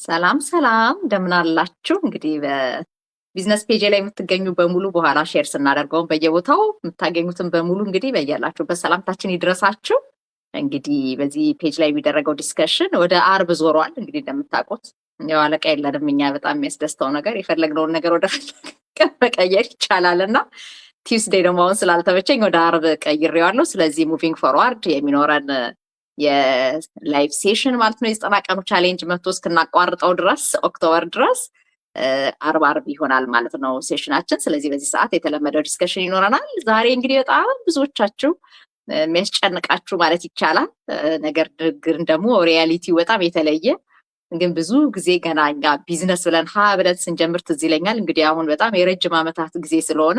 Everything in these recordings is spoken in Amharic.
ሰላም ሰላም እንደምን አላችሁ? እንግዲህ በቢዝነስ ፔጅ ላይ የምትገኙ በሙሉ በኋላ ሼር ስናደርገው በየቦታው የምታገኙትን በሙሉ እንግዲህ በያላችሁበት ሰላምታችን ይድረሳችሁ። እንግዲህ በዚህ ፔጅ ላይ የሚደረገው ዲስከሽን ወደ አርብ ዞሯል። እንግዲህ እንደምታውቁት ያው አለቃ የለንም እኛ። በጣም የሚያስደስተው ነገር የፈለግነውን ነገር ወደ ቀን መቀየር ይቻላል እና ቲውስዴይ ደግሞ አሁን ስላልተመቸኝ ወደ አርብ ቀይሬዋለሁ። ስለዚህ ሙቪንግ ፎርዋርድ የሚኖረን የላይቭ ሴሽን ማለት ነው የ90 ቀኑ ቻሌንጅ መጥቶ እስክናቋርጠው ድረስ ኦክቶበር ድረስ አርብ ይሆናል ማለት ነው ሴሽናችን። ስለዚህ በዚህ ሰዓት የተለመደው ዲስከሽን ይኖረናል። ዛሬ እንግዲህ በጣም ብዙዎቻችሁ የሚያስጨንቃችሁ ማለት ይቻላል ነገር ግን ደግሞ ሪያሊቲው በጣም የተለየ ግን ብዙ ጊዜ ገና እኛ ቢዝነስ ብለን ስንጀምር ትዝ ይለኛል። እንግዲህ አሁን በጣም የረጅም ዓመታት ጊዜ ስለሆነ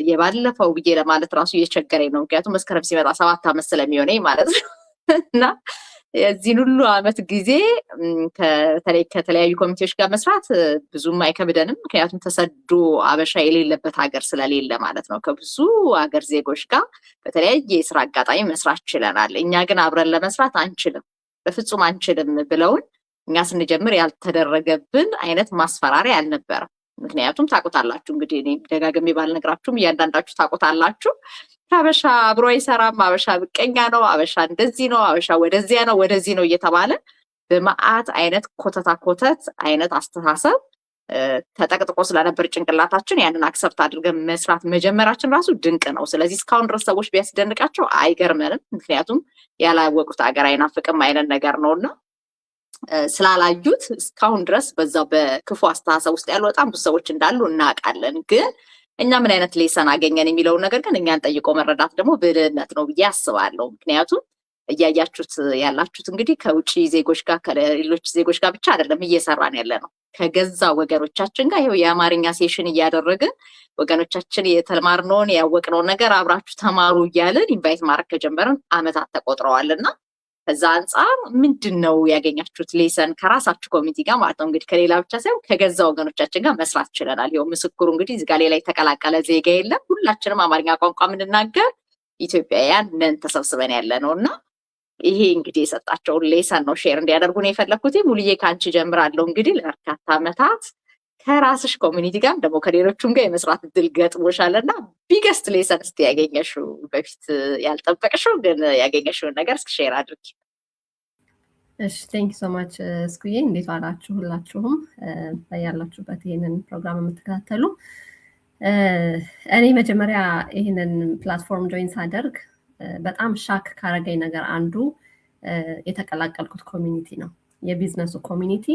የባለፈው ብዬ ለማለት ራሱ እየቸገረኝ ነው። ምክንያቱም መስከረም ሲመጣ 7 ዓመት ስለሚሆነኝ ማለት ነው እና የዚህን ሁሉ ዓመት ጊዜ ከተለያዩ ኮሚቴዎች ጋር መስራት ብዙም አይከብደንም። ምክንያቱም ተሰዶ አበሻ የሌለበት ሀገር ስለሌለ ማለት ነው። ከብዙ ሀገር ዜጎች ጋር በተለያየ የስራ አጋጣሚ መስራት ችለናል። እኛ ግን አብረን ለመስራት አንችልም፣ በፍጹም አንችልም ብለውን እኛ ስንጀምር ያልተደረገብን አይነት ማስፈራሪያ አልነበረም። ምክንያቱም ታውቁታላችሁ እንግዲህ እኔ ደጋግሜ ባልነግራችሁም እያንዳንዳችሁ ታውቁታላችሁ። አበሻ አብሮ አይሰራም፣ አበሻ ብቀኛ ነው፣ አበሻ እንደዚህ ነው፣ አበሻ ወደዚህ ነው እየተባለ በመዓት አይነት ኮተት አይነት አስተሳሰብ ተጠቅጥቆ ስለነበር ጭንቅላታችን ያንን አክሰፕት አድርገን መስራት መጀመራችን ራሱ ድንቅ ነው። ስለዚህ እስካሁን ድረስ ሰዎች ቢያስደንቃቸው አይገርመንም። ምክንያቱም ያላወቁት ሀገር አይናፍቅም አይነት ነገር ነውና ስላላዩት እስካሁን ድረስ በዛው በክፉ አስተሳሰብ ውስጥ ያሉ በጣም ብዙ ሰዎች እንዳሉ እናውቃለን። ግን እኛ ምን አይነት ሌሰን አገኘን የሚለውን ነገር ግን እኛን ጠይቆ መረዳት ደግሞ ብልህነት ነው ብዬ አስባለሁ። ምክንያቱም እያያችሁት ያላችሁት እንግዲህ ከውጭ ዜጎች ጋር ከሌሎች ዜጎች ጋር ብቻ አይደለም እየሰራን ያለ ነው፣ ከገዛ ወገኖቻችን ጋር ይኸው የአማርኛ ሴሽን እያደረግን ወገኖቻችን የተማርነውን ያወቅነውን ነገር አብራችሁ ተማሩ እያልን ኢንቫይት ማድረግ ከጀመርን ዓመታት ተቆጥረዋልና ከዛ አንጻር ምንድነው ያገኛችሁት ሌሰን ከራሳችሁ ኮሚኒቲ ጋር ማለት ነው? እንግዲህ ከሌላ ብቻ ሳይሆን ከገዛ ወገኖቻችን ጋር መስራት ችለናል። ይኸው ምስክሩ እንግዲህ እዚህ ጋር ሌላ የተቀላቀለ ዜጋ የለም። ሁላችንም አማርኛ ቋንቋ የምንናገር ኢትዮጵያውያን ነን ተሰብስበን ያለ ነው እና ይሄ እንግዲህ የሰጣቸውን ሌሰን ነው ሼር እንዲያደርጉ ነው የፈለግኩት። ሙሉዬ ከአንቺ ጀምራለሁ። እንግዲህ ለበርካታ ዓመታት ከራስሽ ኮሚኒቲ ጋር ደግሞ ከሌሎቹም ጋር የመስራት እድል ገጥሞሻል እና ቢገስት ሌሰን እስቲ ያገኘሽው በፊት ያልጠበቅሽው ግን ያገኘሽውን ነገር እስኪ ሼር አድርጊ። እሺ ቴንክ ዩ ሶ ማች እስኩዬ። እንዴት ዋላችሁ ሁላችሁም ያላችሁበት ይሄንን ፕሮግራም የምትከታተሉ። እኔ መጀመሪያ ይሄንን ፕላትፎርም ጆይን ሳደርግ በጣም ሻክ ካረገኝ ነገር አንዱ የተቀላቀልኩት ኮሚኒቲ ነው። የቢዝነሱ ኮሚኒቲ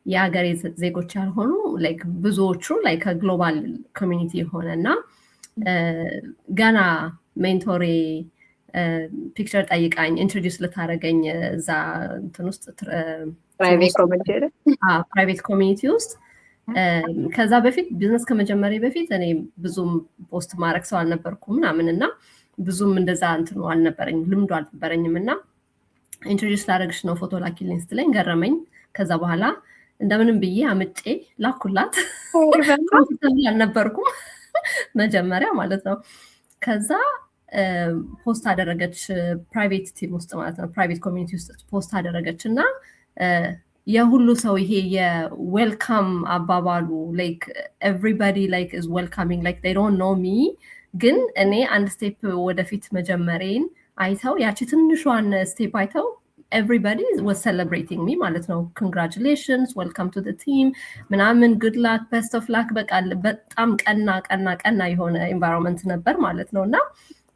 የሀገሬ ዜጎች ያልሆኑ ላይክ ብዙዎቹ ላይክ ከግሎባል ኮሚኒቲ የሆነና ገና ሜንቶሬ ፒክቸር ጠይቃኝ ኢንትሮዲውስ ልታደርገኝ እዛ እንትን ውስጥ ፕራይቬት ኮሚኒቲ ውስጥ ከዛ በፊት ቢዝነስ ከመጀመሪያ በፊት እኔ ብዙም ፖስት ማድረግ ሰው አልነበርኩም ምናምን እና ብዙም እንደዛ እንትኑ አልነበረኝም፣ ልምዱ አልነበረኝም እና ኢንትሮዲውስ ላደርግሽ ነው ፎቶ ላኪልኝ ስትለኝ ገረመኝ። ከዛ በኋላ እንደምንም ብዬ አምጬ ላኩላት። አልነበርኩም መጀመሪያ ማለት ነው። ከዛ ፖስት አደረገች ፕራይቬት ቲም ውስጥ ማለት ነው፣ ፕራይቬት ኮሚኒቲ ውስጥ ፖስት አደረገች እና የሁሉ ሰው ይሄ የዌልካም አባባሉ ላይክ ኤቭሪባዲ ላይክ ኢዝ ዌልካሚንግ ላይክ ዴይ ዶንት ኖ ሚ፣ ግን እኔ አንድ ስቴፕ ወደፊት መጀመሬን አይተው ያቺ ትንሿን ስቴፕ አይተው everybody was celebrating me ማለት ነው። congratulations, welcome to the team ምናምን good luck, best of luck በቃ በጣም ቀና የሆነ environment ነበር ማለት ነው እና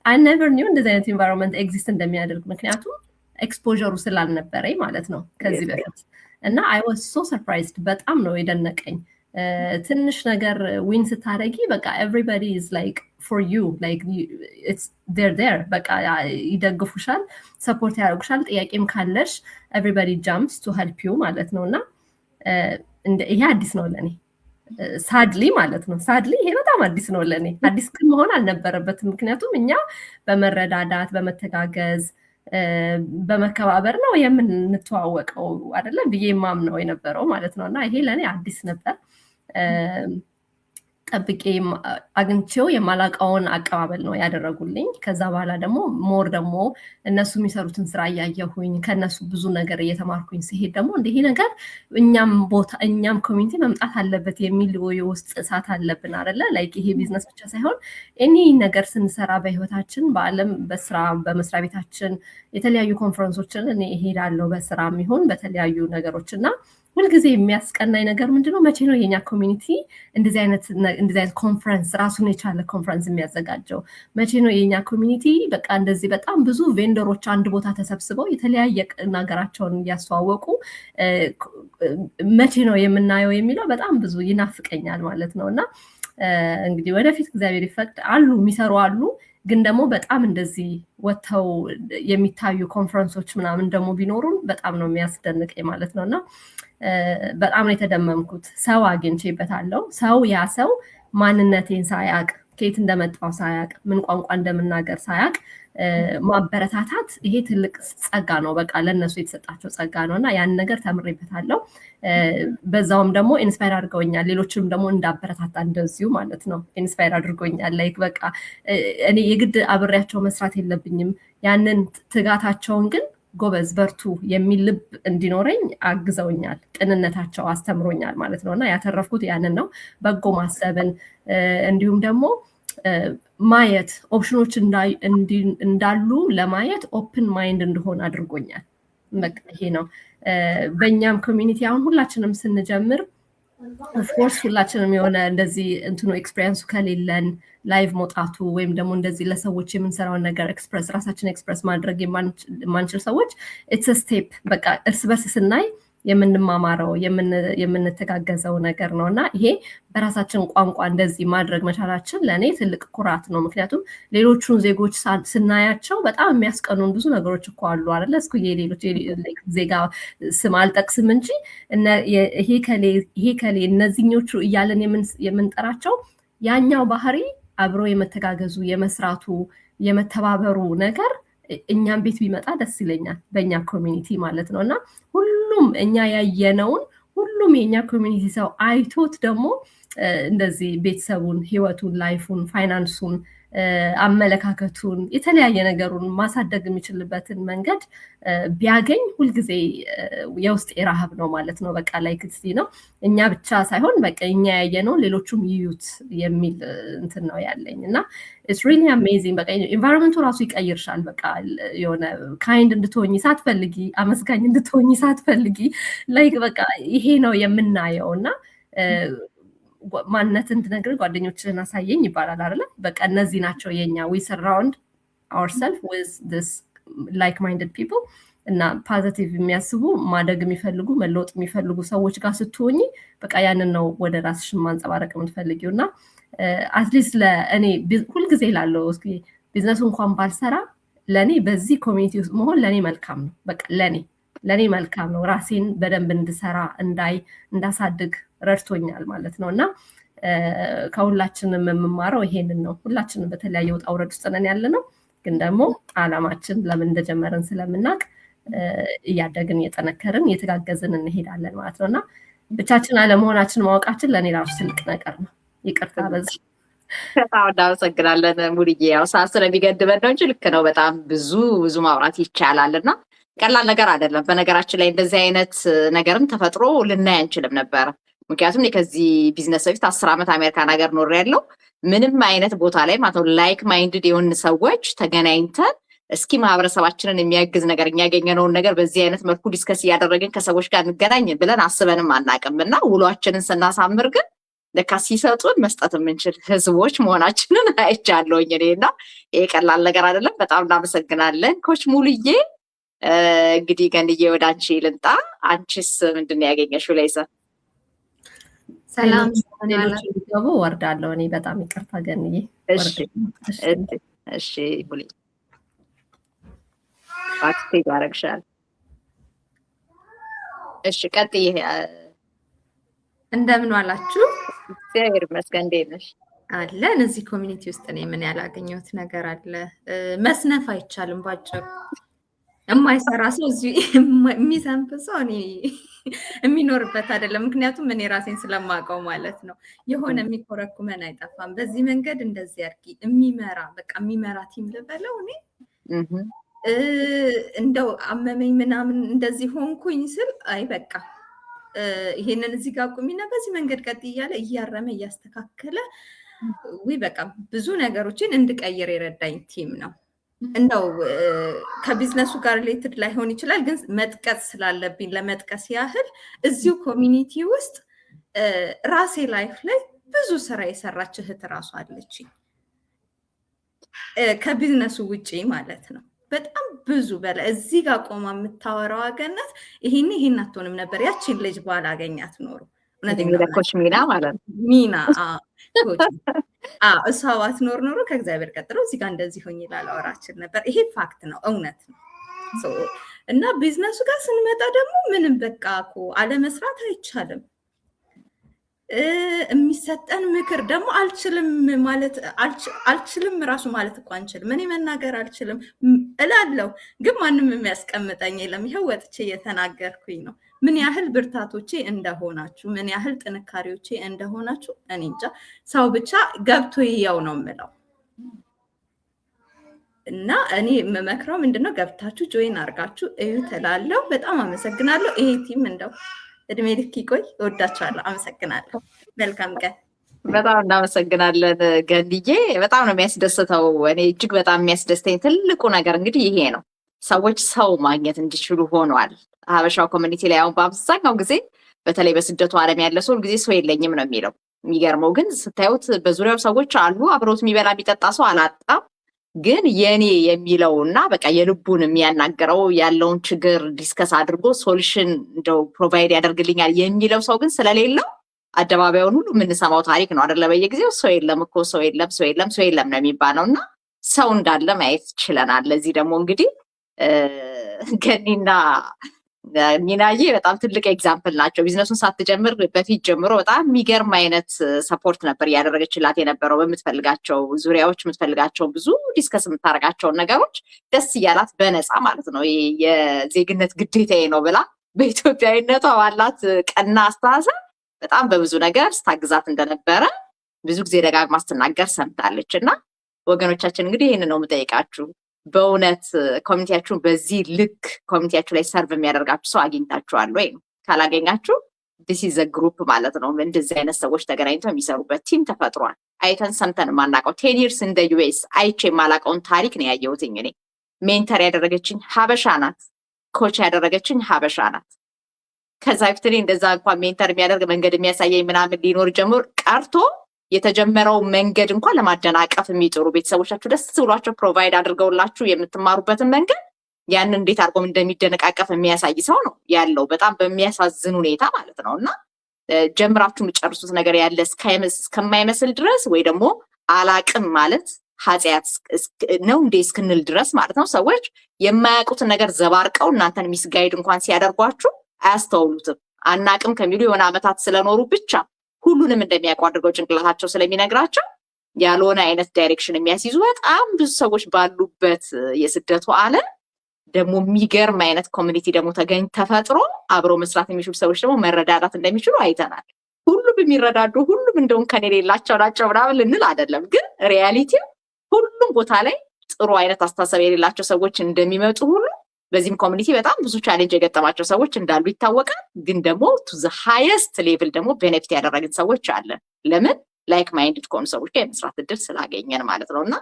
I never knew እንደዚህ አይነት environment exist እንደሚያደርግ ምክንያቱም exposure ስላልነበረኝ ማለት ነው ከዚህ በፊት እና I was so surprised። በጣም ነው የደነቀኝ። ትንሽ ነገር ዊን ስታደርጊ በቃ everybody is like for you, like it's they're there በቃ ይደግፉሻል፣ ሰፖርት ያደርጉሻል። ጥያቄም ካለሽ everybody jumps to help you ማለት ነውና ይሄ አዲስ ነው ለኔ ሳድሊ ማለት ነው። ሳድሊ ይሄ በጣም አዲስ ነው ለኔ። አዲስ ግን መሆን አልነበረበትም። ምክንያቱም እኛ በመረዳዳት በመተጋገዝ በመከባበር ነው የምንተዋወቀው አይደለም ብዬ ማምነው የነበረው ማለት ነውና ይሄ ለኔ አዲስ ነበር። ጠብቄ አግኝቼው የማላውቀውን አቀባበል ነው ያደረጉልኝ። ከዛ በኋላ ደግሞ ሞር ደግሞ እነሱ የሚሰሩትን ስራ እያየሁኝ ከነሱ ብዙ ነገር እየተማርኩኝ ሲሄድ ደግሞ ይሄ ነገር እኛም ኮሚኒቲ መምጣት አለበት የሚል የውስጥ እሳት አለብን አይደለ? ላይክ ይሄ ቢዝነስ ብቻ ሳይሆን እኔ ነገር ስንሰራ በህይወታችን በአለም በስራ በመስሪያ ቤታችን የተለያዩ ኮንፈረንሶችን እኔ እሄዳለሁ በስራም ይሁን በተለያዩ ነገሮች እና ሁልጊዜ የሚያስቀናኝ ነገር ምንድነው መቼ ነው የኛ ኮሚኒቲ እንደዚህ አይነት ኮንፈረንስ ራሱን የቻለ ኮንፈረንስ የሚያዘጋጀው? መቼ ነው የኛ ኮሚኒቲ በቃ እንደዚህ በጣም ብዙ ቬንደሮች አንድ ቦታ ተሰብስበው የተለያየ ነገራቸውን እያስተዋወቁ መቼ ነው የምናየው የሚለው በጣም ብዙ ይናፍቀኛል ማለት ነው። እና እንግዲህ ወደፊት እግዚአብሔር ይፈቅድ አሉ የሚሰሩ አሉ፣ ግን ደግሞ በጣም እንደዚህ ወጥተው የሚታዩ ኮንፈረንሶች ምናምን ደግሞ ቢኖሩን በጣም ነው የሚያስደንቀኝ ማለት ነው። እና በጣም ነው የተደመምኩት። ሰው አግኝቼበታለሁ። ያ ሰው ማንነቴን ሳያቅ ከየት እንደመጣው ሳያቅ ምን ቋንቋ እንደምናገር ሳያቅ ማበረታታት ይሄ ትልቅ ጸጋ ነው። በቃ ለነሱ የተሰጣቸው ጸጋ ነው እና ያን ነገር ተምሬበታለሁ። በዛውም ደግሞ ኢንስፓየር አድርገውኛል። ሌሎችንም ደግሞ እንዳበረታታ እንደዚሁ ማለት ነው ኢንስፓየር አድርጎኛል። ላይክ በቃ እኔ የግድ አብሬያቸው መስራት የለብኝም። ያንን ትጋታቸውን ግን ጎበዝ በርቱ የሚል ልብ እንዲኖረኝ አግዘውኛል። ቅንነታቸው አስተምሮኛል ማለት ነው እና ያተረፍኩት ያንን ነው። በጎ ማሰብን እንዲሁም ደግሞ ማየት ኦፕሽኖች እንዳሉ ለማየት ኦፕን ማይንድ እንደሆነ አድርጎኛል። በቃ ይሄ ነው። በእኛም ኮሚኒቲ አሁን ሁላችንም ስንጀምር ኦፍኮርስ ሁላችንም የሆነ እንደዚህ እንትኑ ኤክስፒሪየንሱ ከሌለን ላይቭ መውጣቱ ወይም ደግሞ እንደዚህ ለሰዎች የምንሰራውን ነገር ራሳችን ኤክስፕረስ ማድረግ የማንችል ሰዎች ኢትስ ስቴፕ በቃ እርስ በርስ ስናይ የምንማማረው የምንተጋገዘው ነገር ነው እና ይሄ በራሳችን ቋንቋ እንደዚህ ማድረግ መቻላችን ለእኔ ትልቅ ኩራት ነው። ምክንያቱም ሌሎቹን ዜጎች ስናያቸው በጣም የሚያስቀኑን ብዙ ነገሮች እኮ አሉ አይደለ? እስኩ የሌሎች ዜጋ ስም አልጠቅስም እንጂ ይሄ ከሌ እነዚህኞቹ እያለን የምንጠራቸው ያኛው ባህሪ አብሮ የመተጋገዙ የመስራቱ የመተባበሩ ነገር እኛም ቤት ቢመጣ ደስ ይለኛል፣ በእኛ ኮሚኒቲ ማለት ነው። እና ሁሉም እኛ ያየነውን ሁሉም የኛ ኮሚኒቲ ሰው አይቶት ደግሞ እንደዚህ ቤተሰቡን፣ ህይወቱን፣ ላይፉን፣ ፋይናንሱን፣ አመለካከቱን የተለያየ ነገሩን ማሳደግ የሚችልበትን መንገድ ቢያገኝ ሁልጊዜ የውስጥ ረሃብ ነው ማለት ነው። በቃ ላይ ክስቲ ነው እኛ ብቻ ሳይሆን በቃ እኛ ያየነው ሌሎቹም ይዩት የሚል እንትን ነው ያለኝ እና ኢትስ ሪሊ አሜዚንግ። በቃ ኢንቫይሮንመንቱ ራሱ ይቀይርሻል። በቃ የሆነ ካይንድ እንድትሆኚ ሳትፈልጊ፣ አመስጋኝ እንድትሆኚ ሳትፈልጊ ላይክ በቃ ይሄ ነው የምናየው እና ማንነትን እንድነግር ጓደኞችን አሳየኝ ይባላል አይደለ? በቃ እነዚህ ናቸው የኛ we surround ourselves with this like-minded people እና ፖዚቲቭ የሚያስቡ ማደግ የሚፈልጉ መለወጥ የሚፈልጉ ሰዎች ጋር ስትሆኚ በቃ ያንን ነው ወደ ራስሽን ማንጸባረቅ የምትፈልጊው እና አትሊስት ለእኔ ሁልጊዜ ላለው እስኪ ቢዝነሱ እንኳን ባልሰራ ለእኔ በዚህ ኮሚኒቲ ውስጥ መሆን ለእኔ መልካም ነው። በቃ ለእኔ መልካም ነው። ራሴን በደንብ እንድሰራ እንዳሳድግ ረድቶኛል ማለት ነው እና ከሁላችንም የምማረው ይሄንን ነው። ሁላችንም በተለያየ ውጣ ውረድ ውስጥ ነን ያለ ነው፣ ግን ደግሞ አላማችን ለምን እንደጀመረን ስለምናውቅ እያደግን እየጠነከርን እየተጋገዝን እንሄዳለን ማለት ነው እና ብቻችን አለመሆናችን ማወቃችን ለእኔ ራሱ ትልቅ ነገር ነው። ይቅርታ በዚህ በጣም እናመሰግናለን ሙሉዬ። ያው ሰዓት ስለሚገድበን ነው እንጂ ልክ ነው። በጣም ብዙ ማውራት ይቻላል እና ቀላል ነገር አይደለም። በነገራችን ላይ እንደዚህ አይነት ነገርም ተፈጥሮ ልናይ አንችልም ነበር። ምክንያቱም ከዚህ ቢዝነስ በፊት 10 ዓመት አሜሪካን ሀገር ኖሬያለሁ። ምንም አይነት ቦታ ላይ ማለት ነው ላይክ ማይንድድ የሆኑ ሰዎች ተገናኝተን እስኪ ማህበረሰባችንን የሚያግዝ ነገር የሚያገኘነውን ነገር በዚህ አይነት መልኩ ዲስከስ እያደረግን ከሰዎች ጋር እንገናኝ ብለን አስበንም አናውቅም እና ውሏችንን ስናሳምር ግን ለካ ሲሰጡን መስጠት የምንችል ህዝቦች መሆናችንን አይቻለሁኝ እኔ እና ይሄ ቀላል ነገር አይደለም። በጣም እናመሰግናለን ኮች ሙሉዬ። እንግዲህ ገንዬ ወደ አንቺ ልምጣ። አንቺስ ምንድን ነው ያገኘሽው? ላይሰ ሰላም ሌሎች ሊገቡ ወርዳለሁ እኔ በጣም ይቅርታ ገንዬ። እሺ ሙሉ ባክስቴጅ አረግሻል። እሺ ቀጥይ። እንደምን ዋላችሁ? እግዚአብሔር ይመስገን። እንዴት ነሽ? አለን። እዚህ ኮሚኒቲ ውስጥ እኔ ምን ያላገኘሁት ነገር አለ? መስነፍ አይቻልም ባጭሩ። የማይሰራ ሰው እዚህ የሚሰንፍ ሰው እኔ የሚኖርበት አይደለም። ምክንያቱም እኔ ራሴን ስለማውቀው ማለት ነው። የሆነ የሚኮረኩመን አይጠፋም። በዚህ መንገድ እንደዚህ አድርጊ የሚመራ በቃ የሚመራ ቲም ልበለው እኔ እንደው አመመኝ ምናምን እንደዚህ ሆንኩኝ ስል አይ በቃ ይሄንን እዚህ ጋር ቁሚና በዚህ መንገድ ቀጥ እያለ እያረመ እያስተካከለ በቃ ብዙ ነገሮችን እንድቀይር የረዳኝ ቲም ነው። እንደው ከቢዝነሱ ጋር ሪሌትድ ላይሆን ይችላል፣ ግን መጥቀስ ስላለብኝ ለመጥቀስ ያህል እዚሁ ኮሚኒቲ ውስጥ ራሴ ላይፍ ላይ ብዙ ስራ የሰራች እህት እራሱ አለች፣ ከቢዝነሱ ውጪ ማለት ነው። በጣም ብዙ በላይ እዚህ ጋር ቆማ የምታወራው ገነት ይሄን አትሆንም ነበር ያቺን ልጅ ባላገኛት ኖሮ። ኮች ሚና ማለት ነው። ሚና እሷ ባትኖር ኖሮ ከእግዚአብሔር ቀጥሎ እዚህ ጋር እንደዚህ ሆኜ ላላወራችን ነበር። ይሄ ፋክት ነው፣ እውነት ነው። እና ቢዝነሱ ጋር ስንመጣ ደግሞ ምንም በቃ እኮ አለመስራት አይቻልም። የሚሰጠን ምክር ደግሞ አልችልም ራሱ ማለት እኮ አንችልም። እኔ መናገር አልችልም እላለሁ፣ ግን ማንም የሚያስቀምጠኝ የለም። ይኸው ወጥቼ እየተናገርኩኝ ነው። ምን ያህል ብርታቶቼ እንደሆናችሁ፣ ምን ያህል ጥንካሬዎቼ እንደሆናችሁ እኔ እንጃ። ሰው ብቻ ገብቶ ይያው ነው የምለው። እና እኔ የምመክረው ምንድነው ገብታችሁ ጆይን አድርጋችሁ እዩ ትላለሁ። በጣም አመሰግናለሁ። ይሄ ቲም እንደው እድሜ ልክ ይቆይ። እወዳችኋለሁ። አመሰግናለሁ። መልካም ቀን። በጣም እናመሰግናለን ገንዬ። በጣም ነው የሚያስደስተው። እኔ እጅግ በጣም የሚያስደስተኝ ትልቁ ነገር እንግዲህ ይሄ ነው። ሰዎች ሰው ማግኘት እንዲችሉ ሆኗል። ሀበሻው ኮሚኒቲ ላይ አሁን በአብዛኛው ጊዜ በተለይ በስደቱ ዓለም ያለ ሰው ጊዜ ሰው የለኝም ነው የሚለው። የሚገርመው ግን ስታዩት በዙሪያው ሰዎች አሉ። አብሮት የሚበላ የሚጠጣ ሰው አላጣም። ግን የኔ የሚለው እና በቃ የልቡን የሚያናገረው ያለውን ችግር ዲስከስ አድርጎ ሶሉሽን እንደው ፕሮቫይድ ያደርግልኛል የሚለው ሰው ግን ስለሌለው አደባባዩን ሁሉ የምንሰማው ታሪክ ነው አይደለ? በየጊዜው ሰው የለም እኮ ሰው የለም ነው የሚባለው። እና ሰው እንዳለ ማየት ችለናል። ለዚህ ደግሞ እንግዲህ ገኒና ሚናዬ በጣም ትልቅ ኤግዛምፕል ናቸው። ቢዝነሱን ሳትጀምር በፊት ጀምሮ በጣም የሚገርም አይነት ሰፖርት ነበር እያደረገችላት የነበረው። በምትፈልጋቸው ዙሪያዎች የምትፈልጋቸው ብዙ ዲስከስ የምታደርጋቸውን ነገሮች ደስ እያላት በነፃ ማለት ነው። የዜግነት ግዴታዬ ነው ብላ በኢትዮጵያዊነቷ ባላት ቀና አስተሳሰብ በጣም በብዙ ነገር ስታግዛት እንደነበረ ብዙ ጊዜ ደጋግማ ስትናገር ሰምታለች። እና ወገኖቻችን እንግዲህ ይህን ነው የምጠይቃችሁ። በእውነት ኮሚኒቲያችሁን በዚህ ልክ ኮሚኒቲያችሁ ላይ ሰርቭ የሚያደርጋችሁ ሰው አግኝታችኋል ወይ? ካላገኛችሁ ዲስ ኢዝ ዘ ግሩፕ ማለት ነው። እንደዚህ አይነት ሰዎች ተገናኝተው የሚሰሩበት ቲም ተፈጥሯል። አይተን ሰምተን የማናውቀው 10 years in the US አይቼ የማላውቀውን ታሪክ ነው ያየሁትኝ። እኔ ሜንተር ያደረገችኝ ሀበሻ ናት፣ ኮች ያደረገችኝ ሀበሻ ናት። ከዛ በፊት እኔ እንደዛ እንኳን ሜንተር የሚያደርግ መንገድ የሚያሳየኝ ምናምን ሊኖር ጀምሮ ቀርቶ የተጀመረው መንገድ እንኳን ለማደናቀፍ የሚጥሩ ቤተሰቦቻችሁ ደስ ብሏቸው ፕሮቫይድ አድርገውላችሁ የምትማሩበትን መንገድ ያንን እንዴት አድርጎም እንደሚደነቃቀፍ የሚያሳይ ሰው ነው ያለው፣ በጣም በሚያሳዝን ሁኔታ ማለት ነው። እና ጀምራችሁ የምጨርሱት ነገር ያለ እስከማይመስል ድረስ ወይ ደግሞ አላቅም ማለት ኃጢአት ነው እንዴ እስክንል ድረስ ማለት ነው። ሰዎች የማያውቁትን ነገር ዘባርቀው እናንተን ሚስጋይድ እንኳን ሲያደርጓችሁ አያስተውሉትም። አናቅም ከሚሉ የሆነ ዓመታት ስለኖሩ ብቻ ሁሉንም እንደሚያውቁ አድርገው ጭንቅላታቸው ስለሚነግራቸው ያልሆነ አይነት ዳይሬክሽን የሚያስይዙ በጣም ብዙ ሰዎች ባሉበት የስደቱ ዓለም ደግሞ የሚገርም አይነት ኮሚኒቲ ደግሞ ተፈጥሮ አብረው መስራት የሚችሉ ሰዎች ደግሞ መረዳዳት እንደሚችሉ አይተናል። ሁሉም የሚረዳዱ ሁሉም እንደውም ከኔ ሌላቸው ናቸው ምናምን ልንል አይደለም፣ ግን ሪያሊቲው ሁሉም ቦታ ላይ ጥሩ አይነት አስተሳሰብ የሌላቸው ሰዎች እንደሚመጡ ሁሉ በዚህም ኮሚኒቲ በጣም ብዙ ቻሌንጅ የገጠማቸው ሰዎች እንዳሉ ይታወቃል። ግን ደግሞ ቱ ዘ ሃይስት ሌቭል ደግሞ ቤኔፊት ያደረግን ሰዎች አለን። ለምን? ላይክ ማይንድድ ከሆኑ ሰዎች ጋር የመስራት እድል ስላገኘን ማለት ነው። እና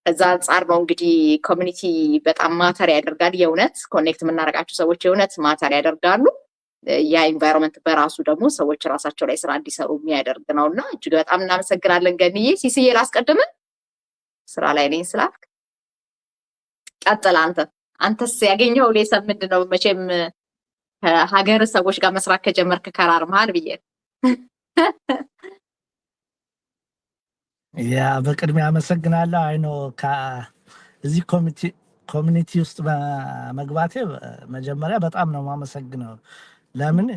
ከዛ አንጻር ነው እንግዲህ ኮሚኒቲ በጣም ማተር ያደርጋል። የእውነት ኮኔክት የምናደርጋቸው ሰዎች የእውነት ማተር ያደርጋሉ። ያ ኢንቫይሮንመንት በራሱ ደግሞ ሰዎች ራሳቸው ላይ ስራ እንዲሰሩ የሚያደርግ ነው። እና እጅግ በጣም እናመሰግናለን ገንዬ። ሲስዬ ላስቀድም፣ ስራ ላይ ነኝ ስላልክ ቀጥል አንተ። አንተስ ያገኘው ሌሰን ምንድን ነው? መቼም ከሀገር ሰዎች ጋር መስራት ከጀመርክ ከራርመሃል ብዬ። ያ በቅድሚያ አመሰግናለሁ። አይኖ እዚህ ኮሚኒቲ ውስጥ በመግባቴ መጀመሪያ በጣም ነው የማመሰግነው። ለምን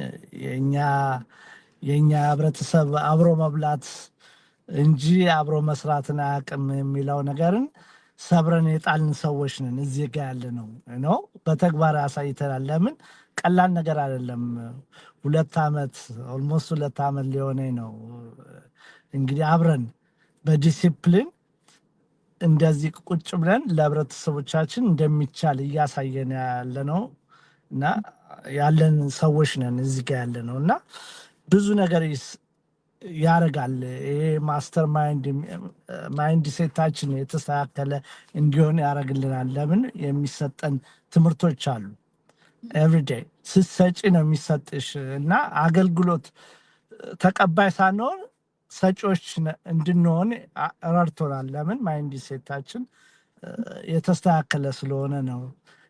የኛ ህብረተሰብ አብሮ መብላት እንጂ አብሮ መስራትን አያውቅም የሚለው ነገርን ሰብረን የጣልን ሰዎች ነን። እዚህ ጋር ያለ ነው በተግባር ያሳይተናል። ለምን ቀላል ነገር አይደለም። 2 ዓመት ኦልሞስት 2 ዓመት ሊሆነኝ ነው እንግዲህ አብረን በዲሲፕሊን እንደዚህ ቁጭ ብለን ለህብረተሰቦቻችን እንደሚቻል እያሳየን ያለ ነው እና ያለን ሰዎች ነን እዚህ ጋር ያለ ነው እና ብዙ ነገር ያረጋል። ይሄ ማስተር ማይንድ ሴታችን የተስተካከለ እንዲሆን ያደርግልናል። ለምን የሚሰጠን ትምህርቶች አሉ። ኤቭሪዴይ ስትሰጪ ነው የሚሰጥሽ እና አገልግሎት ተቀባይ ሳንሆን ሰጪዎች እንድንሆን ረድቶናል። ለምን ማይንድ ሴታችን የተስተካከለ ስለሆነ ነው።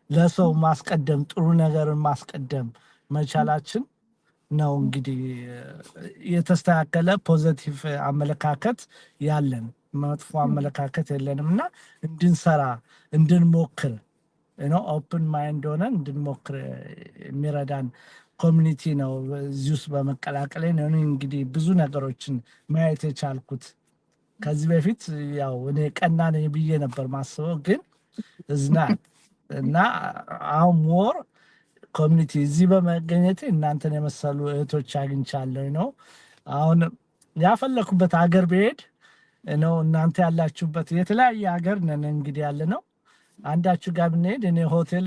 ለሰው ማስቀደም ጥሩ ነገርን ማስቀደም መቻላችን ነው እንግዲህ የተስተካከለ ፖዚቲቭ አመለካከት ያለን፣ መጥፎ አመለካከት የለንም እና እንድንሰራ እንድንሞክር ኦፕን ማይንድ ሆነን እንድንሞክር የሚረዳን ኮሚኒቲ ነው። እዚህ ውስጥ በመቀላቀል ነው እንግዲህ ብዙ ነገሮችን ማየት የቻልኩት። ከዚህ በፊት ያው እኔ ቀና ነኝ ብዬ ነበር ማስበው፣ ግን እዝናት እና አሁን ሞር ኮሚኒቲ እዚህ በመገኘቴ እናንተን የመሰሉ እህቶች አግኝቻለሁ ነው። አሁን ያፈለኩበት ሀገር ብሄድ ነው እናንተ ያላችሁበት የተለያየ ሀገር ነን እንግዲህ ያለ ነው። አንዳችሁ ጋር ብንሄድ እኔ ሆቴል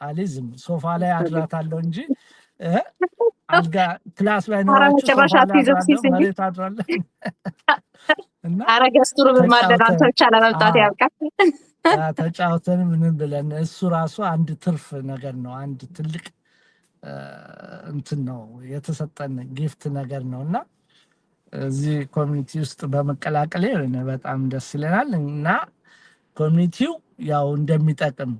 አልይዝም፣ ሶፋ ላይ አድራታለሁ እንጂ አልጋ ክላስ ላይ ኖራችሁ ሶፋ ላይ አድራለሁ፣ መሬት አድራለሁ እና አረገስቱሩ በማደናንተ ብቻ ለመምጣት ያብቃል። ተጫውተን ምንም ብለን እሱ ራሱ አንድ ትርፍ ነገር ነው። አንድ ትልቅ እንትን ነው የተሰጠን ጊፍት ነገር ነው እና እዚህ ኮሚኒቲ ውስጥ በመቀላቀሌ በጣም ደስ ይለናል እና ኮሚኒቲው ያው እንደሚጠቅም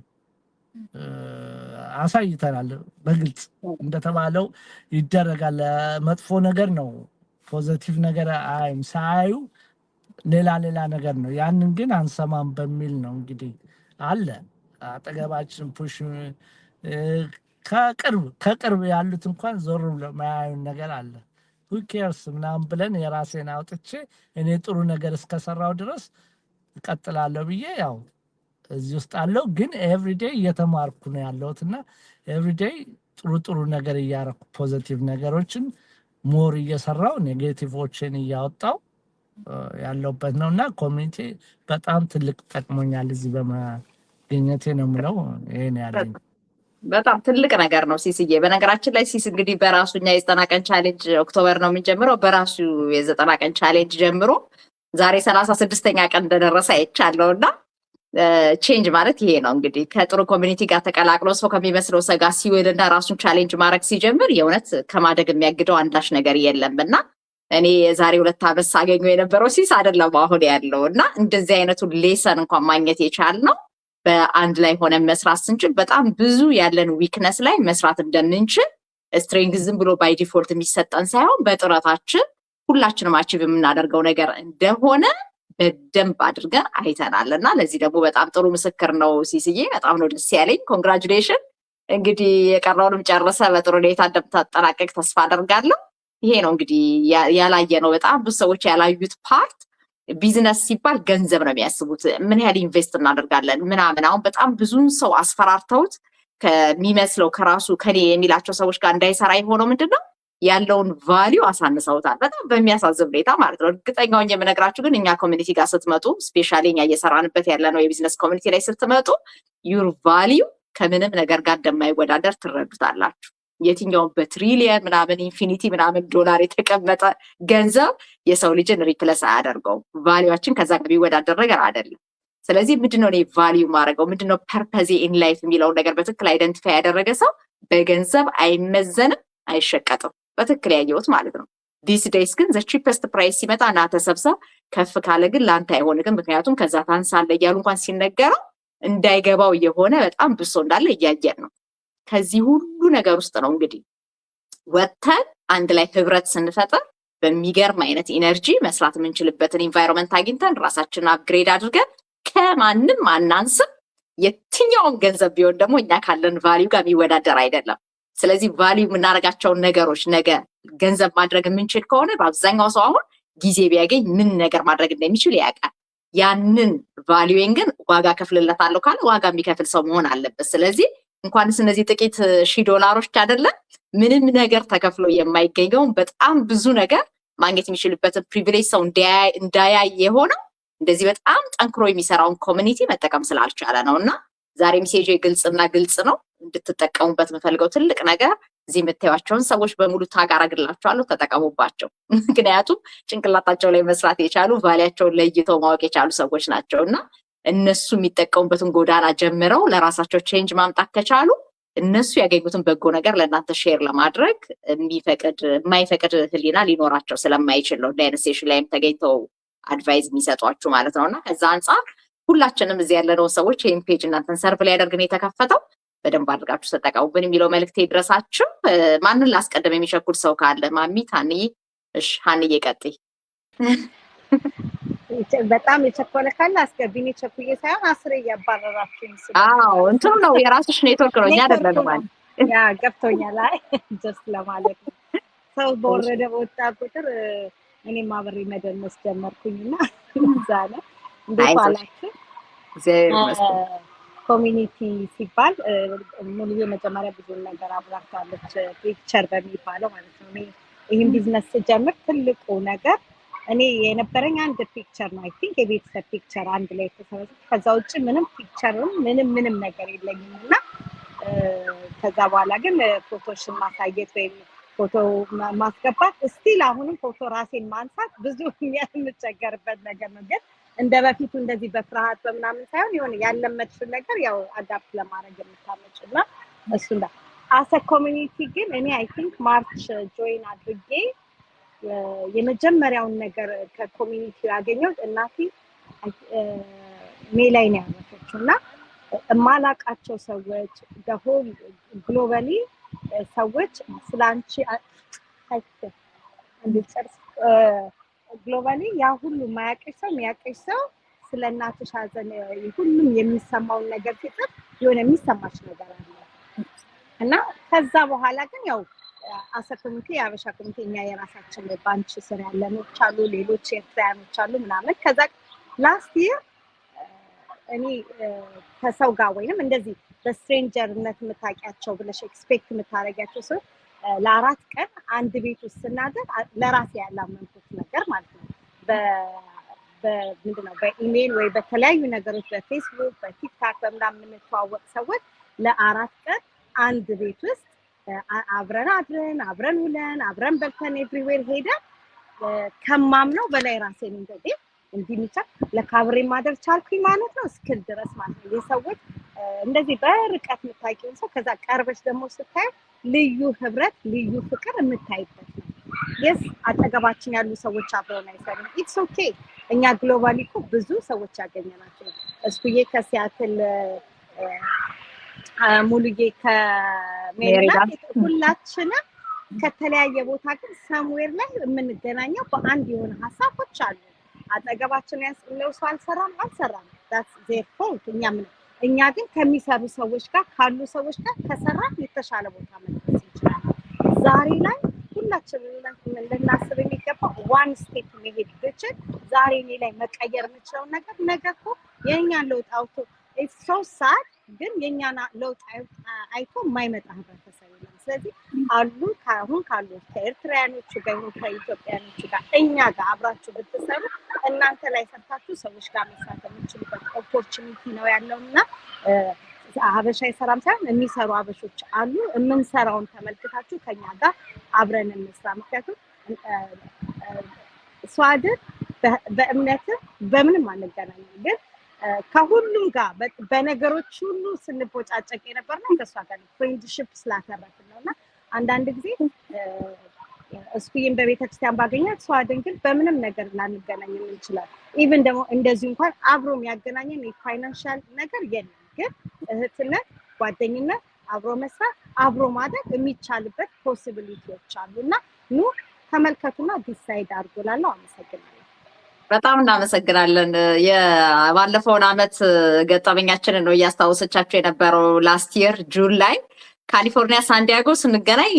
አሳይተናል። በግልጽ እንደተባለው ይደረጋል። መጥፎ ነገር ነው ፖዚቲቭ ነገር አይም ሳዩ ሌላ ነገር ነው። ያንን ግን አንሰማም በሚል ነው እንግዲህ አለ አጠገባችን ፑሽ ከቅርብ ያሉት እንኳን ዞር ብለው ማያዩን ነገር አለ። who cares ምናምን ብለን የራሴን አውጥቼ እኔ ጥሩ ነገር እስከሰራው ድረስ እቀጥላለሁ ብዬ ያው እዚህ ውስጥ አለው። ግን ኤቭሪዴይ እየተማርኩ ነው ያለሁትና ኤቭሪዴይ ጥሩ ነገር እያረኩ ፖዚቲቭ ነገሮችን ሞር እየሰራው ኔጌቲቮችን እያወጣው ያለውበት ነውና ኮሚኒቲ በጣም ትልቅ ጠቅሞኛል እዚህ በመገኘቴ ነው የምለው። ይሄን ያለኝ በጣም ትልቅ ነገር ነው ሲስዬ። በነገራችን ላይ ሲስ እንግዲህ በራሱኛ የ90 ቀን ቻሌንጅ ኦክቶበር ነው የሚጀምረው። በራሱ የ90 ቀን ቻሌንጅ ጀምሮ ዛሬ 36ኛ ቀን እንደደረሰ አይቻለውና ቼንጅ ማለት ይሄ ነው እንግዲህ ከጥሩ ኮሚኒቲ ጋር ተቀላቅሎ ሰው ከሚመስለው ሰው ጋር ሲውልና ራሱን ቻሌንጅ ማድረግ ሲጀምር የእውነት ከማደግ የሚያግደው አንዳች ነገር የለምና እኔ የዛሬ 2 ዓመት ሳገኘው የነበረው ሲስ አይደለም አሁን ያለው እና እንደዚህ አይነቱ ሌሰን እንኳን ማግኘት የቻልነው በአንድ ላይ ሆነን መስራት ስንችል በጣም ብዙ ያለን ዊክነስ ላይ መስራት እንደምንችል ስትሬንግዝ ዝም ብሎ ባይ ዲፎልት የሚሰጠን ሳይሆን በጥረታችን ሁላችንም አቺቭ የምናደርገው ነገር እንደሆነ በደንብ አድርገን አይተናል እና ለዚህ ደግሞ በጣም ጥሩ ምስክር ነው ሲስዬ። በጣም ነው ደስ ያለኝ። ኮንግራቹሌሽን። እንግዲህ የቀረውንም ጨርሰ በጥሩ ሁኔታ እንደምታጠናቀቅ ተስፋ አደርጋለሁ። ይሄ ነው እንግዲህ ያላየ ነው። በጣም ብዙ ሰዎች ያላዩት ፓርት ቢዝነስ ሲባል ገንዘብ ነው የሚያስቡት። ምን ያህል ኢንቨስት እናደርጋለን ምናምን። አሁን በጣም ብዙን ሰው አስፈራርተውት ከሚመስለው ከራሱ ከኔ የሚላቸው ሰዎች ጋር እንዳይሰራ የሆነው ምንድነው ያለውን ቫሊዩ አሳንሰውታል። በጣም በሚያሳዝን ሁኔታ ማለት ነው። እርግጠኛው የምነግራችሁ ግን እኛ ኮሚኒቲ ጋር ስትመጡ ስፔሻሊ እኛ እየሰራንበት ያለነው የቢዝነስ ኮሚኒቲ ላይ ስትመጡ ዩር ቫሊዩ ከምንም ነገር ጋር እንደማይወዳደር ትረዱታላችሁ። የትኛውን በትሪሊየን ምናምን ኢንፊኒቲ ምናምን ዶላር የተቀመጠ ገንዘብ የሰው ልጅን ሪፕለስ አያደርገውም። ቫሊዩአችን ከዛ ጋር የሚወዳደር ነገር አይደለም። ስለዚህ ምንድነው እኔ ቫሊዩ ማድረገው ምንድነው ፐርፐዜ ኢን ላይፍ የሚለውን ነገር በትክክል አይደንቲፋይ ያደረገ ሰው በገንዘብ አይመዘንም፣ አይሸቀጥም። በትክክል ያየሁት ማለት ነው። ዲስ ዴይስ ግን ዘ ቺፐስት ፕራይስ ሲመጣ እና ተሰብሰብ ከፍ ካለ ግን ለአንተ አይሆንም ምክንያቱም ከዛ ታንሳለህ እያሉ እንኳን ሲነገረው እንዳይገባው የሆነ በጣም ብሶ እንዳለ እያየን ነው። ከዚህ ሁሉ ነገር ውስጥ ነው እንግዲህ ወጥተን አንድ ላይ ህብረት ስንፈጥር በሚገርም አይነት ኢነርጂ መስራት የምንችልበትን ኢንቫይሮንመንት አግኝተን ራሳችንን አፕግሬድ አድርገን ከማንም አናንስም። የትኛውም ገንዘብ ቢሆን ደግሞ እኛ ካለን ቫሊዩ ጋር የሚወዳደር አይደለም። ስለዚህ ቫሊዩ የምናደርጋቸውን ነገሮች ነገ ገንዘብ ማድረግ የምንችል ከሆነ በአብዛኛው ሰው አሁን ጊዜ ቢያገኝ ምን ነገር ማድረግ እንደሚችል ያውቃል። ያንን ቫልዩን ግን ዋጋ ከፍልለታለሁ ካለ ዋጋ የሚከፍል ሰው መሆን አለበት። ስለዚህ እንኳንስ እነዚህ ጥቂት $1000 አይደለም ምንም ነገር ተከፍሎ የማይገኘውን በጣም ብዙ ነገር ማግኘት የሚችልበትን ፕሪቪሌጅ ሰው እንዳያይ የሆነው እንደዚህ በጣም ጠንክሮ የሚሰራውን ኮሚኒቲ መጠቀም ስላልቻለ ነውና ዛሬ ሜሴጅ ግልጽ ነው እንድትጠቀሙበት የምፈልገው ትልቅ ነገር እዚህ የምታዩዋቸውን ሰዎች በሙሉ ታግ አደርግላችኋለሁ ተጠቀሙባቸው። ምክንያቱም ጭንቅላታቸው ላይ መስራት የቻሉ ቫሊያቸውን ለይተው ማወቅ የቻሉ ሰዎች ናቸውና እነሱ የሚጠቀሙበትን ጎዳና ጀምረው ለራሳቸው ቼንጅ ማምጣት ከቻሉ እነሱ ያገኙትን በጎ ነገር ለእናንተ ሼር ለማድረግ የማይፈቅድ ህሊና ሊኖራቸው ስለማይችል ነው እንደ አይነት ሴሽን ላይም ተገኝተው አድቫይዝ የሚሰጧችሁ ማለት ነውና ከዛ አንጻር ሁላችንም እዚህ ያለነው ሰዎች ይሄን ፔጅ እናንተን ሰርቭ ሊያደርግ ነው የተከፈተው በደንብ አድርጋችሁ ተጠቀሙብን የሚለው መልእክቴ ይድረሳችሁ። ማንን ላስቀድም የሚቸኩል ሰው ካለ ማሚ ታንዬ? እሺ ሀንዬ ቀጥይ። በጣም የቸኮለ ካለ አስገቢኝ። ቸኩዬ ሳይሆን አስሬ እያባረራችሁኝ እንትኑ ነው የራስሽ ኔትወርክ ነው እኛ አይደለንም ማለት ያ ገብቶኛል። አይ ጀስት ለማለት ነው ሰው በወረደ በወጣ ቁጥር እኔም አብሬ መደነስ ጀመርኩኝና ዛለ እንዴት አላችሁ? ኮሚኒቲ ሲባል ሙሉዬ መጀመሪያ ብዙ ነገር አብራርታለች ፒክቸር በሚባለው ማለት ነው። እኔ ይህን ቢዝነስ ስጀምር ትልቁ ነገር እኔ የነበረኝ አንድ ፒክቸር ነው። አይ ቲንክ የቤተሰብ ፒክቸር አንድ ላይ ተሰበሰበ። ከዛ ውጭ ምንም ፒክቸርም ምንም ነገር የለኝም እና ከዛ በኋላ ግን ፎቶሽን ማሳየት ወይም ፎቶ ማስገባት ስቲል አሁንም ፎቶ ራሴን ማንሳት ብዙ የምቸገርበት ነገር ነው። ግን እንደ በፊቱ እንደዚህ በፍርሃት በምናምን ሳይሆን የሆነ ያለመድሽው ነገር ያው አዳፕት ለማድረግ የምታመጭና እሱ እንዳ አሰ ኮሚኒቲ ግን እኔ አይ ቲንክ ማርች ጆይን አድርጌ የመጀመሪያውን ነገር ከኮሚኒቲው ያገኘሁት እናቴ ሜይ ላይ ነው ያረፈችው እና የማላውቃቸው ሰዎች በሆል ግሎባሊ ሰዎች ስላንቺ ግሎባሊ ያ ሁሉ የሚያውቅሽ ሰው ስለ እናትሽ ሀዘን ሁሉም የሚሰማውን ነገር ሲጽፍ የሆነ የሚሰማሽ ነገር አለ እና ከዛ በኋላ ግን ያው አሰ ኮሚኒቲ የአበሻ ኮሚኒቲ እኛ የራሳችን ባንች ስር ያለኖች አሉ፣ ሌሎች ኤርትራያኖች አሉ ምናምን። ከዛ ላስት ይር እኔ ከሰው ጋር ወይንም እንደዚህ በስትሬንጀርነት የምታውቂያቸው ብለሽ ኤክስፔክት የምታደርጊያቸው ሰው ለ4 ቀን አንድ ቤት ውስጥ ስናደር ለራሴ ያላመንኩት ነገር ማለት ነው። ምንድነው በኢሜይል ወይ በተለያዩ ነገሮች በፌስቡክ በቲክታክ በምናምን የምንተዋወቅ ሰዎች ለ4 ቀን አንድ ቤት ውስጥ አብረን አድረን አብረን ውለን አብረን በልተን ኤቭሪዌር ሄደን ከማምነው በላይ ራሴን እንዲህ ሚቻል ለካብሬ ማደር ቻልኩኝ ማለት ነው እስክል ድረስ ማለት ነው። የሰዎች እንደዚህ በርቀት የምታውቂውን ሰው ከዛ ቀርበሽ ደግሞ ስታይ ልዩ ህብረት ልዩ ፍቅር የምታይበት ነው። የስ አጠገባችን ያሉ ሰዎች አብረውን አይሰሩም። ኢትስ ኦኬ። እኛ ግሎባሊ እኮ ብዙ ሰዎች ያገኘናቸው እስኩዬ ከሲያትል ሙሉዬ ከሜሪላንድ ሁላችንም ከተለያየ ቦታ ግን ሰምዌር ላይ የምንገናኘው በአንድ የሆነ ሀሳቦች አሉ። አጠገባችን ያለው ሰው አልሰራም that's their fault። እኛ ግን ከሚሰሩ ሰዎች ጋር ካሉ ሰዎች ጋር ከሰራን የተሻለ ቦታ መድረስ እንችላለን። ዛሬ ላይ ሁላችንም ልናስብ የሚገባው ዋን ስቴፕ መሄድ ብችል ዛሬ እኔ ላይ መቀየር የምችለው ነገር ነገ እኮ የእኛን ለውጥ አውቶ so sad ግን የኛና ለውጥ አይቶ የማይመጣ ህብረተሰብ የለም። ስለዚህ አሁን ካሉ ከኤርትራያኖቹ ጋር ከኢትዮጵያኖቹ ጋር እኛ ጋር አብራችሁ ብትሰሩ እናንተ ላይ ሰርታችሁ ሰዎች ጋር መስራት የምትችሉበት ኦፖርቹኒቲ ነው ያለውና ሀበሻ ይሰራም ሳይሆን የሚሰሩ ሀበሾች አሉ። የምንሰራውን ተመልክታችሁ ከኛ ጋር አብረን እንስራ። ምክንያቱም ስዋድን በእምነት በምንም አንገናኝም ግን ከሁሉም ጋር በነገሮች ሁሉ ስንቦጫጨቅ የነበርነው ከሷ ጋር ፍሬንድሺፕ ስላተረፍን ነውና አንዳንድ ጊዜ እስኩዬን በቤተክርስቲያን ባገኛት ስዋድን ግን በምንም ነገር ላንገናኝ እንችላለን። ኢቭን ደግሞ እንደዚህ እንኳን አብሮ የሚያገናኘን የፋይናንሻል ነገር የለም። ግን እህትነት፣ ጓደኝነት፣ አብሮ መስራት፣ አብሮ ማደግ የሚቻልበት ፖሲቢሊቲዎች አሉና ኑ ተመልከቱና ዲሳይድ አድርጎላለሁ። አመሰግናለሁ። በጣም እናመሰግናለን። የባለፈውን አመት ገጠመኛችንን ነው እያስታወሰቻችሁ የነበረው ላስት ይር ጁን ላይ ካሊፎርኒያ ሳንዲያጎ ስንገናኝ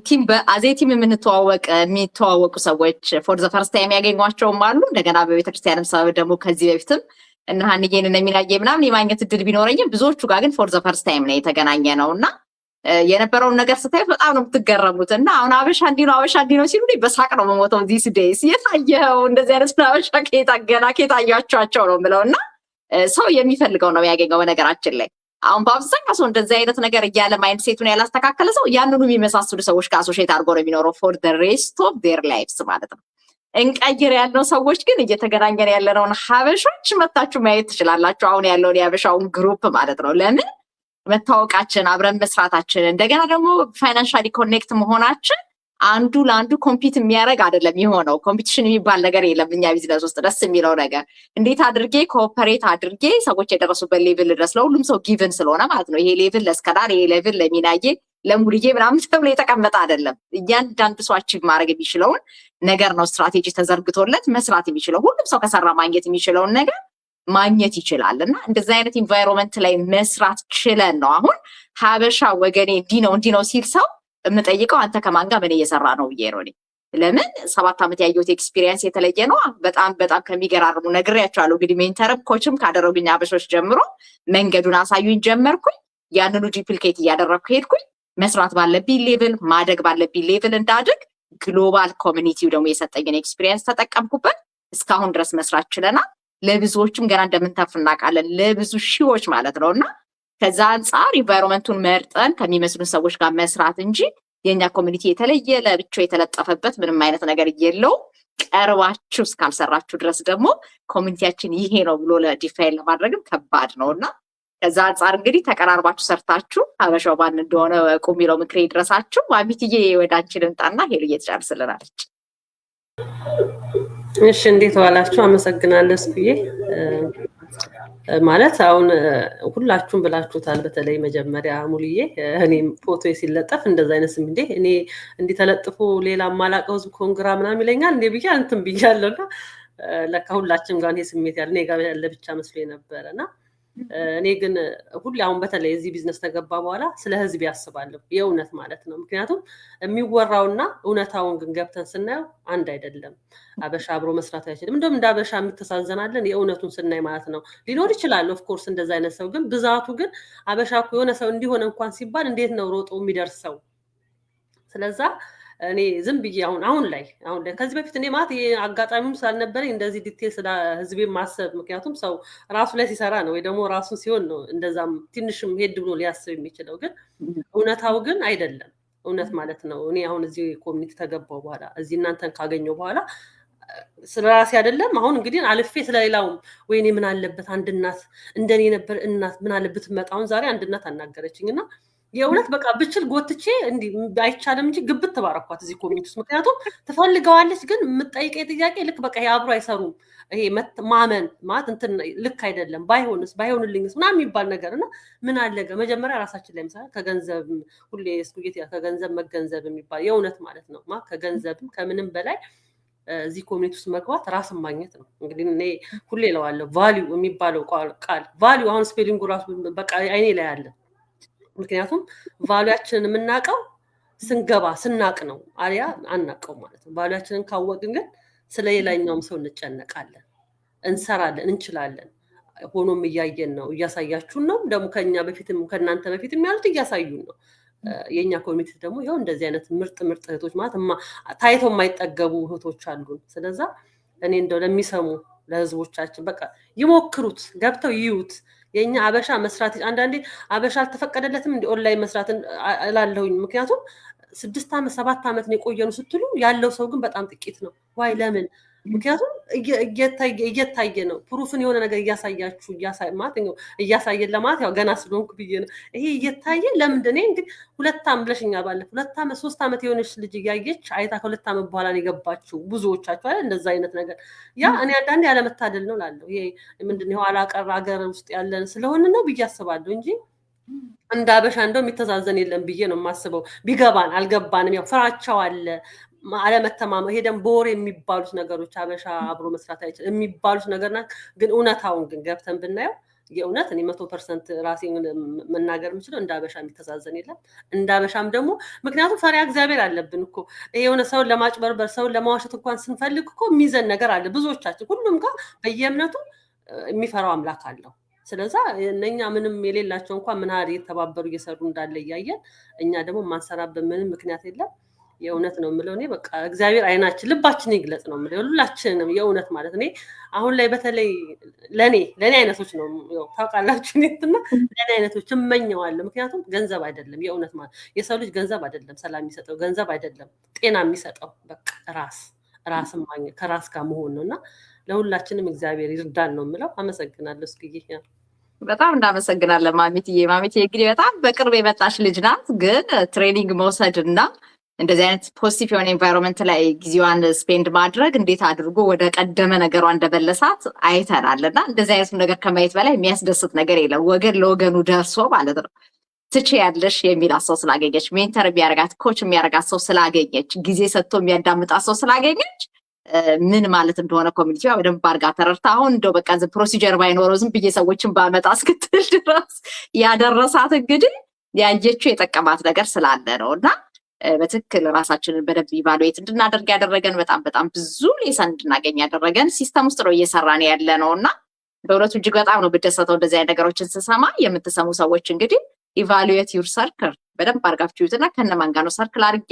ቲም በአዜ ቲም የሚተዋወቁ ሰዎች ፎር ዘ ፈርስት ታይም ያገኟቸውም አሉ። እንደገና በቤተክርስቲያንም ሰበብ ደግሞ ከዚህ በፊትም እነ ሀንዬን እነ ሚናዬ ምናምን የማግኘት እድል ቢኖረኝም ብዙዎቹ ጋር ግን ፎር ዘ ፈርስት ታይም ነው የተገናኘ ነው እና የነበረውን ነገር ስታዩት በጣም ነው የምትገረሙት። እና አሁን አበሻ እንዲህ ነው ሲሉ በሳቅ ነው የምሞተው። ዚስ ዴይስ የታየኸው እንደዚህ አይነት አበሻ ከየታያቸዋቸው ነው የምለው። እና ሰው የሚፈልገው ነው ያገኘው። በነገራችን ላይ አሁን በአብዛኛው ሰው እንደዚህ አይነት ነገር እያለ ማይንድ ሴቱን ያላስተካከለ ሰው ያንኑ የሚመሳሰሉ ሰዎች ጋር አሶሼት አድርጎ ነው የሚኖረው ፎር ዘ ሬስት ኦፍ ዴር ላይፍስ ማለት ነው። እንቀይር ያለው ሰዎች ግን እየተገናኘን ያለነውን ሀበሾች መታችሁ ማየት ትችላላችሁ። አሁን ያለውን የሀበሻውን ግሩፕ ማለት ነው። ለምን መታወቃችን፣ አብረን መስራታችን፣ እንደገና ደግሞ ፋይናንሻሊ ኮኔክት መሆናችን አንዱ ለአንዱ ኮምፒት የሚያደርግ አይደለም የሆነው። ኮምፒቲሽን የሚባል ነገር የለም እኛ ቢዝነስ ውስጥ። ደስ የሚለው ነገር እንዴት አድርጌ ኮኦፐሬት አድርጌ ሰዎች የደረሱበት ሌቭል ድረስ ለሁሉም ሰው ጊቭን ስለሆነ ማለት ነው። ይሄ ሌቭል ለእስከዳር፣ ይሄ ሌቭል ለሚናዬ ለሙልዬ ምናምን ተብሎ የተቀመጠ አይደለም። እያንዳንዱ ሰው አቺቭ ማድረግ የሚችለውን ነገር ነው ስትራቴጂ ተዘርግቶለት መስራት የሚችለው። ሁሉም ሰው ከሰራ ማግኘት የሚችለውን ነገር ማግኘት ይችላል። እና እንደዚህ አይነት ኢንቫይሮንመንት ላይ መስራት ችለን ነው አሁን ሀበሻ ወገኔ እንዲህ ነው ሲል ሰው የምጠይቀው አንተ ከማን ጋር ምን እየሰራ ነው ብዬ ነው። ለምን 7 ዓመት ያየሁት ኤክስፒሪየንስ የተለየ ነው። በጣም ከሚገራርሙ ነግሬያቸዋለሁ። እንግዲህ ሜንተርም ኮችም ካደረጉኝ አበሾች ጀምሮ መንገዱን አሳዩኝ ጀመርኩኝ። ያንኑ ዲፕሊኬት እያደረግኩ ሄድኩኝ። መስራት ባለብኝ ሌቭል፣ ማደግ ባለብኝ ሌቭል እንዳድግ ግሎባል ኮሚኒቲው ደግሞ የሰጠኝን ኤክስፒሪየንስ ተጠቀምኩበት። እስካሁን ድረስ መስራት ችለናል። ለብዙዎችም ገና እንደምንተርፍ እናውቃለን። ለብዙ ሺዎች ማለት ነው። እና ከዛ አንጻር ኢንቫይሮንመንቱን መርጠን ከሚመስሉን ሰዎች ጋር መስራት እንጂ የኛ ኮሚኒቲ የተለየ ለብቻው የተለጠፈበት ምንም አይነት ነገር የለውም። ቀርባችሁ እስካልሰራችሁ ድረስ ደግሞ ኮሚኒቲያችን ይሄ ነው ብሎ ለዲፋይን ለማድረግም ከባድ ነው። እና ከዛ አንጻር እንግዲህ ተቀራርባችሁ ሰርታችሁ ሀበሻው ማን እንደሆነ ወቁ የሚለው ምክሬ ይድረሳችሁ። አሚትዬ ወደ አንቺ ልምጣና ሄሉ እየተጨርስልናለች። እሺ እንዴት ዋላችሁ? አመሰግናለሁ ስብዬ። ማለት አሁን ሁላችሁም ብላችሁታል። በተለይ መጀመሪያ ሙልዬ እኔም ፎቶ ሲለጠፍ እንደዛ አይነት ስም እኔ እንዲህ ተለጥፎ ሌላ ማላቀው ህዝብ ኮንግራ ምናምን ይለኛል እንዴ ብዬ እንትን ብያለሁና ለካ ሁላችንም ጋር ይሄ ስሜት ያለ እኔ ጋር ያለ ብቻ መስሎ ነበርና እኔ ግን ሁሌ አሁን በተለይ እዚህ ቢዝነስ ተገባ በኋላ ስለ ህዝብ ያስባለሁ የእውነት ማለት ነው። ምክንያቱም የሚወራውና እውነታውን ግን ገብተን ስናየው አንድ አይደለም። አበሻ አብሮ መስራት አይችልም። እንደውም እንደ አበሻ የምትሳዘናለን የእውነቱን ስናይ ማለት ነው። ሊኖር ይችላል ኦፍ ኮርስ እንደዛ አይነት ሰው፣ ግን ብዛቱ ግን አበሻ እኮ የሆነ ሰው እንዲሆነ እንኳን ሲባል እንዴት ነው ሮጦ የሚደርሰው? ስለዛ እኔ ዝም ብዬ አሁን ላይ ከዚህ በፊት እኔ ማለት ይሄ አጋጣሚውም ስላልነበረኝ እንደዚህ ዲቴል ስለ ህዝቤ ማሰብ፣ ምክንያቱም ሰው ራሱ ላይ ሲሰራ ነው ወይ ደግሞ ራሱን ሲሆን ነው እንደዛም ትንሽም ሄድ ብሎ ሊያስብ የሚችለው። ግን እውነታው ግን አይደለም እውነት ማለት ነው። እኔ አሁን እዚህ ኮሚኒቲ ተገባው በኋላ እዚህ እናንተን ካገኘው በኋላ ስለራሴ አይደለም አሁን እንግዲህ አልፌ ስለሌላውም ወይኔ ምን አለበት አንድ እናት እንደኔ ነበር እናት ምን አለበት መጣውን ዛሬ አንድ እናት አናገረችኝና የእውነት በቃ ብችል ጎትቼ እንዲ አይቻልም እንጂ ግብት ተባረኳት እዚህ ኮሚኒቲ ውስጥ። ምክንያቱም ትፈልገዋለች፣ ግን የምትጠይቀኝ ጥያቄ ልክ በቃ ይሄ አብሮ አይሰሩም፣ ይሄ ማመን ማለት እንትን ልክ አይደለም፣ ባይሆንልኝስ ምናምን የሚባል ነገር እና ምን አለገ መጀመሪያ ራሳችን ላይ ምሳሌ ከገንዘብ ሁሌ ስኩጌት ከገንዘብ መገንዘብ የሚባል የእውነት ማለት ነው ማለት ከገንዘብም ከምንም በላይ እዚህ ኮሚኒቲ ውስጥ መግባት ራስን ማግኘት ነው። እንግዲህ እኔ ሁሌ እለዋለሁ ቫልዩ የሚባለው ቃል ቫልዩ አሁን ስፔሊንጉ ራሱ በቃ አይኔ ላይ አለ። ምክንያቱም ቫልዩአችንን የምናውቀው ስንገባ ስናቅ ነው፣ አሊያ አናውቀው ማለት ነው። ቫልዩአችንን ካወቅን ግን ስለሌላኛውም ሰው እንጨነቃለን፣ እንሰራለን፣ እንችላለን። ሆኖም እያየን ነው፣ እያሳያችሁን ነው። ደግሞ ከኛ በፊትም ከእናንተ በፊትም ያሉት እያሳዩን ነው። የኛ ኮሚኒቲ ደግሞ ይኸው እንደዚህ አይነት ምርጥ እህቶች ማለት ታይቶ የማይጠገቡ እህቶች አሉን። ስለዛ እኔ እንደው ለሚሰሙ ለህዝቦቻችን በቃ ይሞክሩት፣ ገብተው ይዩት። የኛ አበሻ መስራት አንዳንዴ አበሻ አልተፈቀደለትም እንደ ኦንላይን መስራት እላለሁኝ። ምክንያቱም 6 ዓመት 7 ዓመት ነው የቆየኑ ስትሉ ያለው ሰው ግን በጣም ጥቂት ነው። ዋይ ለምን? ምክንያቱም እየታየ ነው። ፕሩፍን የሆነ ነገር እያሳያችሁ እያሳየን ለማለት ያው ገና ስለሆንኩ ብዬ ነው። ይሄ እየታየ ለምንድን ነው እንግዲህ 2 ዓመት ብለሽኛ ባለፈው 2 ዓመት 3 ዓመት የሆነች ልጅ እያየች አይታ ከ2 ዓመት በኋላ ነው የገባችው ብዙዎቻችሁ አይደል? እንደዛ አይነት ነገር ያ እኔ አንዳንዴ ያለመታደል ነው ላለው ይሄ ምንድን ነው አላቀር ሀገር ውስጥ ያለን ስለሆነ ነው ብዬ አስባለሁ እንጂ እንደ አበሻ እንደው የሚተዛዘን የለም ብዬ ነው የማስበው። ቢገባን አልገባንም ያው ፍራቻው አለ አለመተማመን። ይሄ ደግሞ በወሬ የሚባሉት ነገሮች አበሻ አብሮ መስራት አይችልም የሚባሉት ነገር ናት። ግን እውነታውን ግን ገብተን ብናየው የእውነት እኔ 100% ራሴን መናገር የምችለው እንደ አበሻ የሚተዛዘን የለም። እንደ አበሻም ደግሞ ምክንያቱም ፈሪሃ እግዚአብሔር አለብን እኮ የሆነ ሰውን ለማጭበርበር ሰውን ለማዋሸት እንኳን ስንፈልግ እኮ የሚይዘን ነገር አለ። ብዙዎቻችን ሁሉም ጋር በየእምነቱ የሚፈራው አምላክ አለው። ስለዛ እነኛ ምንም የሌላቸው እንኳን ምን ያህል እየተባበሩ እየሰሩ እንዳለ እያየን እኛ ደግሞ ማንሰራበት ምንም ምክንያት የለም። የእውነት ነው የምለው እኔ በቃ እግዚአብሔር አይናችን ልባችን ይግለጽ ነው የምለው ሁላችንም የእውነት ማለት እኔ አሁን ላይ በተለይ ለኔ አይነቶች ነው ታውቃላችሁ እኔና ለኔ አይነቶች እመኘዋለሁ። ምክንያቱም ገንዘብ አይደለም የእውነት ማለት የሰው ልጅ ገንዘብ አይደለም ሰላም የሚሰጠው ገንዘብ አይደለም ጤና የሚሰጠው በቃ ራስን ማግኘት ከራስ ጋር መሆን ነውና ለሁላችንም እግዚአብሔር ይርዳን ነው የምለው። አመሰግናለሁ። እስኪ በጣም እናመሰግናለን ማሚትዬ እንግዲህ በጣም በቅርብ የመጣች ልጅ ናት፣ ግን ትሬኒንግ መውሰድ እና እንደዚህ አይነት ፖዚቲቭ የሆነ ኤንቫይሮንመንት ላይ ጊዜዋን ስፔንድ ማድረግ እንዴት አድርጎ ወደ ቀደመ ነገሯ እንደመለሳት አይተናል። እና እንደዚህ አይነቱ ነገር ከማየት በላይ የሚያስደስት ነገር የለም። ወገን ለወገኑ ደርሶ ማለት ነው ትችያለሽ የሚላት ሰው ስላገኘች፣ ሜንተር የሚያደርጋት ኮች የሚያደርጋት ሰው ስላገኘች፣ ጊዜ ሰጥቶ የሚያዳምጣት ሰው ስላገኘች ምን ማለት እንደሆነ ኮሚኒቲዋ በደንብ አድርጋ ተረድታ አሁን እንደው በቃ ፕሮሲጀር ባይኖረው ዝም ብዬ ሰዎችን ባመጣ እስክትል ድረስ ያደረሳት እንግዲህ ያየችው የጠቀማት ነገር ስላለ ነው። እና በትክክል ራሳችንን በደንብ ኢቫሉዌት እንድናደርግ ያደረገን በጣም ብዙ ሌሰን እንድናገኝ ያደረገን ሲስተም ውስጥ ነው እየሰራን ያለ ነው። እና በእውነቱ እጅግ በጣም ነው ብደሰተው እንደዚህ አይነት ነገሮችን ስሰማ። የምትሰሙ ሰዎች እንግዲህ ኢቫሉዌት ዩር ሰርክል በደንብ አድርጋችሁትና ከነማን ጋር ነው ሰርክል አድርጌ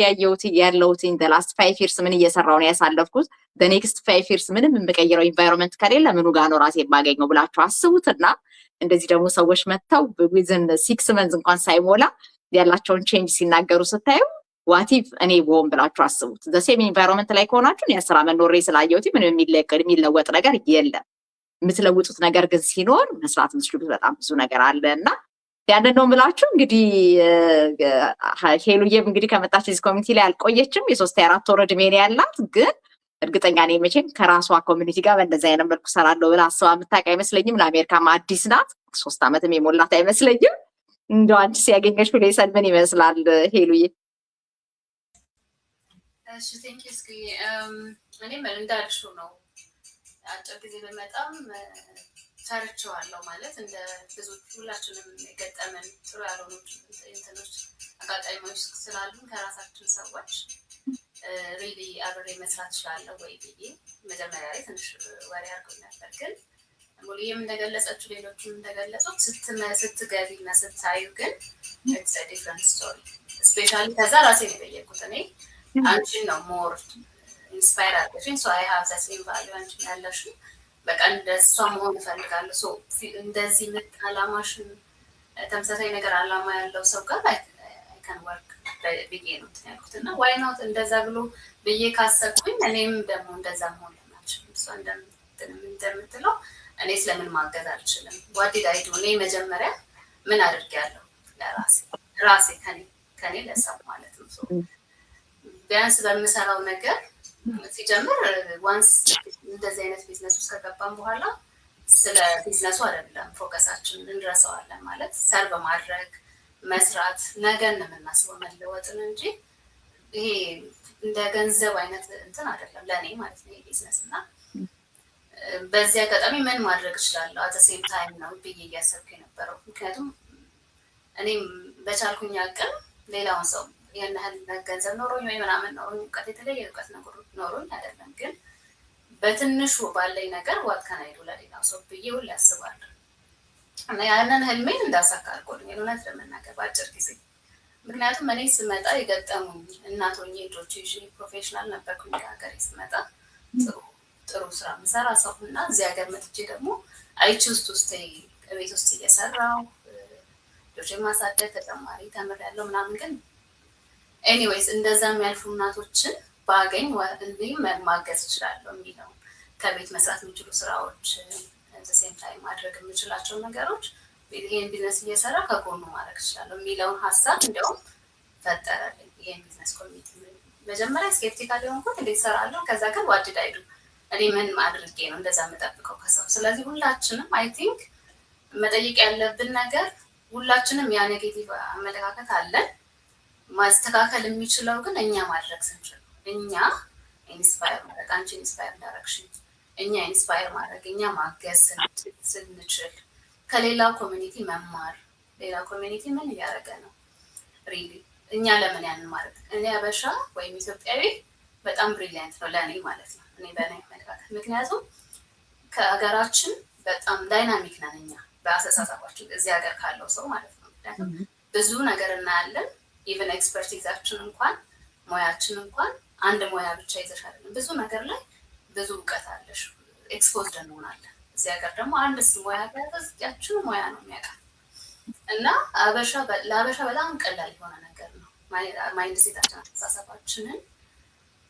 ያለሁት ኢን ዘ ላስት 5 years ምን እየሰራሁ ነው ያሳለፍኩት፣ ዘ ኔክስት 5 years ምንም የምቀይረው ኢንቫይሮንመንት ከሌለ ምኑ ጋር ነው ራሴ የማገኘው ብላችሁ አስቡትና እንደዚህ ደግሞ ሰዎች መጥተው ዊዝን 6 months እንኳን ሳይሞላ ያላቸውን ቼንጅ ሲናገሩ ስታዩ ዋቲፍ እኔ ቦም ብላችሁ አስቡት። ዘ ሴም ኢንቫይሮንመንት ላይ ከሆናችሁ የስራ መኖሬ ስላየሁት ምንም የሚለወጥ ነገር የለም። የምትለውጡት ነገር ግን ሲኖር መስራት የምትችሉት በጣም ብዙ ነገር አለና ያንን ነው የምላችሁ። እንግዲህ ሄሉዬም እንግዲህ ከመጣች እዚህ ኮሚኒቲ ላይ አልቆየችም። የ3-4 ወር ዕድሜ ነው ያላት። ግን እርግጠኛ ነኝ መቼም ከራሷ ኮሚኒቲ ጋር በእንደዚህ አይነት መልኩ እሰራለሁ ብላ አስባ የምታውቅ አይመስለኝም። ለአሜሪካም አዲስ ናት። 3 ዓመትም የሞላት አይመስለኝም። እንደው አንቺ ሲያገኘሽ ሌሰን ምን ይመስላል ሄሉዬ? እሺ ቴንክ ዩ እስኪ እኔም እንዳልሽው ነው አጭር ጊዜ በመጣም ሰርቼዋለሁ ማለት እንደ ብዙ ሁላችንም የገጠመን ጥሩ ያልሆኑ እንትኖች አጋጣሚዎች ስላሉ ከራሳችን ሰዎች ሪሊ አብሬ መስራት እችላለሁ ወይ ብዬ መጀመሪያ ላይ ትንሽ ወሬ አድርጎኝ ነበር። ግን ሙሉዬም እንደገለጸችው ሌሎችም እንደገለጹት ስትገቢ እና ስታዩ ግን ኢትስ አ ዲፍረንት ስቶሪ። ስፔሻሊ ከዛ ራሴ ነው የጠየቁት እኔ አንቺን ነው ሞር ኢንስፓየር አድርገሽኝ ሶ አይ ሃቭ ዘ ሴም ቫልዩ አንቺን ያለሽው በቃ እንደሷ መሆን እፈልጋለሁ። ሶ እንደዚህ ምት አላማሽን ተመሳሳይ ነገር አላማ ያለው ሰው ጋር አይ ካን ወርክ ብዬ ነው ያልኩት። እና ዋይ ኖት እንደዛ ብሎ ብዬ ካሰብኩኝ እኔም ደግሞ እንደዛ መሆን ለማችል እሷ እንደምትለው እኔ ስለምን ማገዝ አልችልም? ዋት ዲድ አይ ዱ? እኔ መጀመሪያ ምን አድርጌያለሁ ለራሴ ከኔ ለሰው ማለት ነው። ሶ ቢያንስ በምሰራው ነገር ሲጀምር ዋንስ እንደዚህ አይነት ቢዝነስ ውስጥ ከገባን በኋላ ስለ ቢዝነሱ አይደለም ፎከሳችን እንረሳዋለን። ማለት ሰርቭ ማድረግ መስራት ነገን ነው የምናስበው መለወጥን እንጂ ይሄ እንደ ገንዘብ አይነት እንትን አይደለም ለእኔ ማለት ነው ቢዝነስ። እና በዚህ አጋጣሚ ምን ማድረግ እችላለሁ አት ሴም ታይም ነው ብዬ እያሰብኩ የነበረው። ምክንያቱም እኔም በቻልኩኝ አቅም ሌላውን ሰው ያን ያህል ገንዘብ ኖሮኝ ወይ ምናምን ኖሮኝ እውቀት የተለየ እውቀት ኖሮኝ አይደለም፣ ግን በትንሹ ባለኝ ነገር ዋት ካን አይ ዱ ለሌላው ሰው ብዬ ሁሌ አስባለሁ። እና ያንን ህልሜን እንዳሳካ አድርጎልኛል እውነት ለመናገር በአጭር ጊዜ። ምክንያቱም እኔ ስመጣ የገጠሙኝ እናት ሆኜ ልጆች ይዤ ፕሮፌሽናል ነበርኩኝ። ከሀገሬ ስመጣ ጥሩ ስራ የምሰራ ሰው እና እዚህ ሀገር መጥቼ ደግሞ አይቺ ውስጥ ቤት ውስጥ እየሰራው ልጆች ማሳደግ ተጨማሪ ተምሬያለሁ ምናምን። ግን ኤኒዌይስ እንደዛ የሚያልፉ እናቶችን ባገኝ እንዲህም ማገዝ እችላለሁ የሚለው ከቤት መስራት የሚችሉ ስራዎች ሴም ታይም ማድረግ የምችላቸው ነገሮች ይሄን ቢዝነስ እየሰራ ከጎኑ ማድረግ እችላለሁ የሚለውን ሀሳብ እንዲያውም ፈጠረልኝ ይሄን ቢዝነስ ኮሚኒቲ። መጀመሪያ ስኬፕቲካል የሆንኩት እንዴት እሰራለሁ፣ ከዛ ግን ዋት ዲድ አይ ዱ እኔ ምን አድርጌ ነው እንደዛ የምጠብቀው ከሰው። ስለዚህ ሁላችንም አይ ቲንክ መጠየቅ ያለብን ነገር ሁላችንም ያ ኔጌቲቭ አመለካከት አለን። ማስተካከል የሚችለው ግን እኛ ማድረግ ስንችል፣ እኛ ኢንስፓየር ማድረግ፣ አንቺ ኢንስፓየር እንዳደረግሽኝ እኛ ኢንስፓየር ማድረግ፣ እኛ ማገዝ ስንችል ከሌላው ኮሚኒቲ መማር። ሌላው ኮሚኒቲ ምን እያደረገ ነው ሪሊ እኛ ለምን ያንን ማለት እኔ አበሻ ወይም ኢትዮጵያዊ በጣም ብሪሊያንት ነው ለእኔ ማለት ነው። እኔ በእኔ አመለካከት ምክንያቱም ከሀገራችን በጣም ዳይናሚክ ነን እኛ በአስተሳሰባችን እዚህ ሀገር ካለው ሰው ማለት ነው። ምክንያቱም ብዙ ነገር እናያለን። ኢቨን ኤክስፐርቲዛችን እንኳን ሙያችን እንኳን አንድ ሙያ ብቻ ይዘሽ አይደለም ብዙ ነገር ላይ ብዙ እውቀት አለሽ ኤክስፖዝድ እንሆናለን። እዚህ ሀገር ደግሞ አንድ ሙያ ከያዘ ያችን ሙያ ነው የሚያውቃል እና ለአበሻ በጣም ቀላል የሆነ ነገር ነው። ማይንድ ሴታችን አስተሳሰባችንን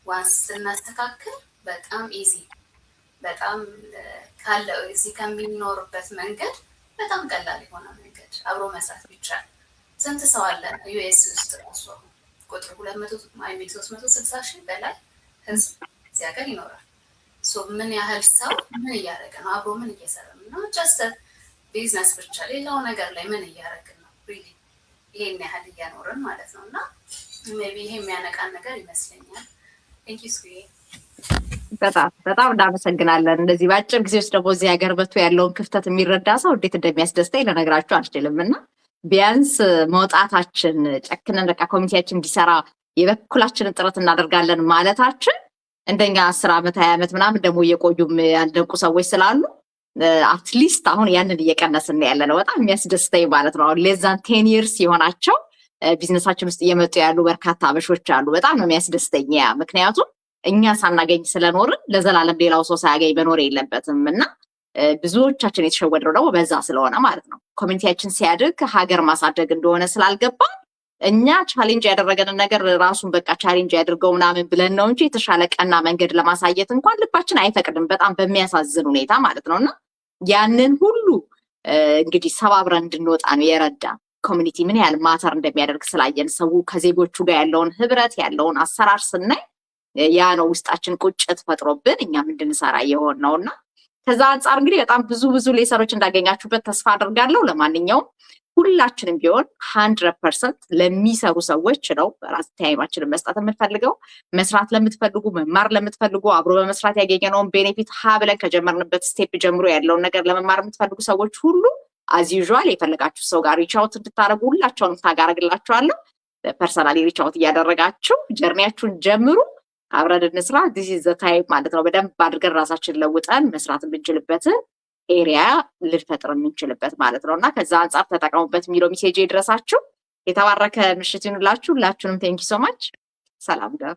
ዋንስ ስናስተካክል በጣም ኢዚ በጣም ካለው እዚህ ከሚኖርበት መንገድ በጣም ቀላል የሆነ መንገድ አብሮ መስራት ይቻላል። ስንት ሰው አለ ዩኤስ ውስጥ ራሱ ቁጥር 360 ሺህ በላይ ህዝብ እዚህ ሀገር ይኖራል። ምን ያህል ሰው ምን እያደረገ ነው? አብሮ ምን እየሰራ ነው? ጀስት ቢዝነስ ብቻ ሌላው ነገር ላይ ምን እያደረግን ነው? ሪሊ ይሄን ያህል እያኖርን ማለት ነው። እና ሜቢ ይሄ የሚያነቃን ነገር ይመስለኛል። ቴንክ ዩ ስኩዬ በጣም እናመሰግናለን። እንደዚህ በአጭር ጊዜ ውስጥ ደግሞ እዚህ ሀገር መጥቶ ያለውን ክፍተት የሚረዳ ሰው እንዴት እንደሚያስደስተኝ ልነግራችሁ አልችልም። እና ቢያንስ መውጣታችን ጨክነን በቃ ኮሚኒቲያችን እንዲሰራ የበኩላችንን ጥረት እናደርጋለን ማለታችን እንደኛ 10 ዓመት 20 ዓመት ምናምን ደግሞ እየቆዩም ያልደቁ ሰዎች ስላሉ አትሊስት አሁን ያንን እየቀነስን ያለ ነው። በጣም የሚያስደስተኝ ማለት ነው። አሁን ሌዛን 10 ይርስ የሆናቸው ቢዝነሳችን ውስጥ እየመጡ ያሉ በርካታ አበሾች አሉ። በጣም ነው የሚያስደስተኝ ያ ምክንያቱም እኛ ሳናገኝ ስለኖርን ለዘላለም ሌላው ሰው ሳያገኝ መኖር የለበትም እና ብዙዎቻችን የተሸወድነው ደግሞ በዛ ስለሆነ ማለት ነው። ኮሚኒቲያችን ሲያድግ ሀገር ማሳደግ እንደሆነ ስላልገባ እኛ ቻሌንጅ ያደረገንን ነገር ራሱን በቃ ቻሌንጅ ያድርገው ምናምን ብለን ነው እንጂ የተሻለ ቀና መንገድ ለማሳየት እንኳን ልባችን አይፈቅድም በጣም በሚያሳዝን ሁኔታ ማለት ነው። እና ያንን ሁሉ እንግዲህ ሰባብረን እንድንወጣ ነው የረዳ ኮሚኒቲ ምን ያህል ማተር እንደሚያደርግ ስላየን ሰው ከዜጎቹ ጋር ያለውን ህብረት ያለውን አሰራር ስናይ ያ ነው ውስጣችን ቁጭት ፈጥሮብን እኛም እንድንሰራ የሆን ነውና ከዛ አንፃር እንግዲህ በጣም ብዙ ሌሰሮች እንዳገኛችሁበት ተስፋ አደርጋለሁ። ለማንኛውም ሁላችንም ቢሆን 100% ለሚሰሩ ሰዎች ነው ራስ ታይማችንን መስጠት የምንፈልገው። መስራት ለምትፈልጉ መማር ለምትፈልጉ አብሮ በመስራት ያገኘነውን ቤኔፊት ብለን ከጀመርንበት ስቴፕ ጀምሮ ያለውን ነገር ለመማር የምትፈልጉ ሰዎች ሁሉ አዝ ዩዥዋል የፈለጋችሁ ሰው ጋር ሪች አውት እንድታደርጉ ሁላችሁንም ታጋርግላችኋለሁ። ፐርሰናሊ ሪች አውት እያደረጋችሁ ጀርኒያችሁን ጀምሩ። አብረን እንስራ። ዲስ ኢዝ ዘ ታይም ማለት ነው። በደንብ አድርገን ራሳችንን ለውጠን መስራት የምንችልበትን ኤሪያ ልንፈጥር የምንችልበት ማለት ነው እና ከዛ አንጻር ተጠቀሙበት የሚለው ሜሴጅ ይድረሳችሁ። የተባረከ ምሽት ይሁንላችሁ። ሁላችሁንም ቴንኪ ሶ ማች። ሰላም ጋር